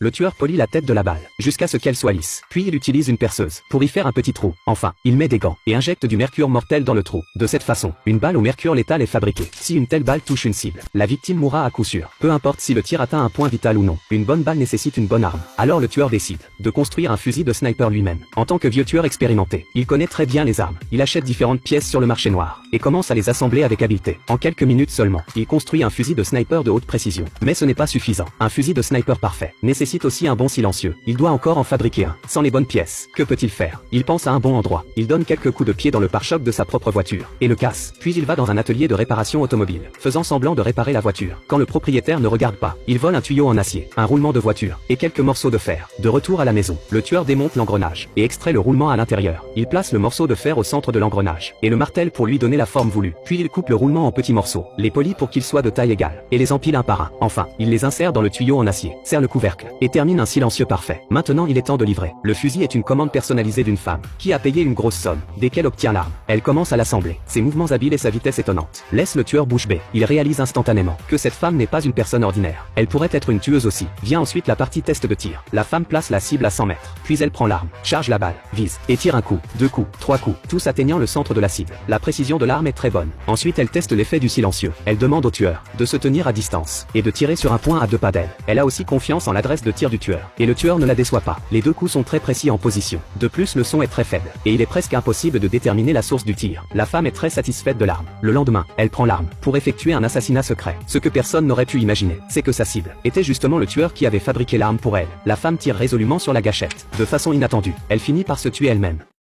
Le tueur polit la tête de la balle, jusqu'à ce qu'elle soit lisse. Puis il utilise une perceuse, pour y faire un petit trou. Enfin, il met des gants, et injecte du mercure mortel dans le trou. De cette façon, une balle au mercure létal est fabriquée. Si une telle balle touche une cible, la victime mourra à coup sûr. Peu importe si le tir atteint un point vital ou non. Une bonne balle nécessite une bonne arme. Alors le tueur décide de construire un fusil de sniper lui-même. En tant que vieux tueur expérimenté, il connaît très bien les armes. Il achète différentes pièces sur le marché noir, et commence à les assembler avec habileté. En quelques minutes seulement, il construit un fusil de sniper de haute précision. Mais ce n'est pas suffisant. Un fusil de sniper parfait nécessite aussi un bon silencieux. Il doit encore en fabriquer un. Sans les bonnes pièces, que peut-il faire? Il pense à un bon endroit. Il donne quelques coups de pied dans le pare-choc de sa propre voiture, et le casse. Puis il va dans un atelier de réparation automobile, faisant semblant de réparer la voiture. Quand le propriétaire ne regarde pas, il vole un tuyau en acier, un roulement de voiture, et quelques morceaux de fer. De retour à la maison, le tueur démonte l'engrenage, et extrait le roulement à l'intérieur. Il place le morceau de fer au centre de l'engrenage, et le martèle pour lui donner la forme voulue. Puis il coupe le roulement en petits morceaux, les polit pour qu'ils soient de taille égale, et les empile un par un. Enfin, il les insère dans le tuyau en acier, serre le couvercle, et termine un silencieux parfait. Maintenant il est temps de livrer. Le fusil est une commande personnalisée d'une femme, qui a payé une grosse somme, dès qu'elle obtient l'arme. Elle commence à l'assembler. Ses mouvements habiles et sa vitesse étonnante laissent le tueur bouche bée. Il réalise instantanément que cette femme n'est pas une personne ordinaire. Elle pourrait être une tueuse aussi. Vient ensuite la partie test de tir. La femme place la cible à 100 mètres. Puis elle prend l'arme, charge la balle, vise, et tire un coup, deux coups, trois coups, tous atteignant le centre de la cible. La précision de l'arme est très bonne. Ensuite elle teste l'effet du silencieux. Elle demande au tueur de se tenir à distance, et de tirer sur un point à 2 pas d'elle. Elle a aussi confiance en l'adresse de tir du tueur. Et le tueur ne la déçoit pas. Les 2 coups sont très précis en position. De plus le son est très faible, et il est presque impossible de déterminer la source du tir. La femme est très satisfaite de l'arme. Le lendemain, elle prend l'arme, pour effectuer un assassinat secret. Ce que personne n'aurait pu imaginer, c'est que sa cible était justement le tueur qui avait fabriqué l'arme pour elle. La femme tire résolument sur la gâchette. De façon inattendue, elle finit par se tuer elle-même.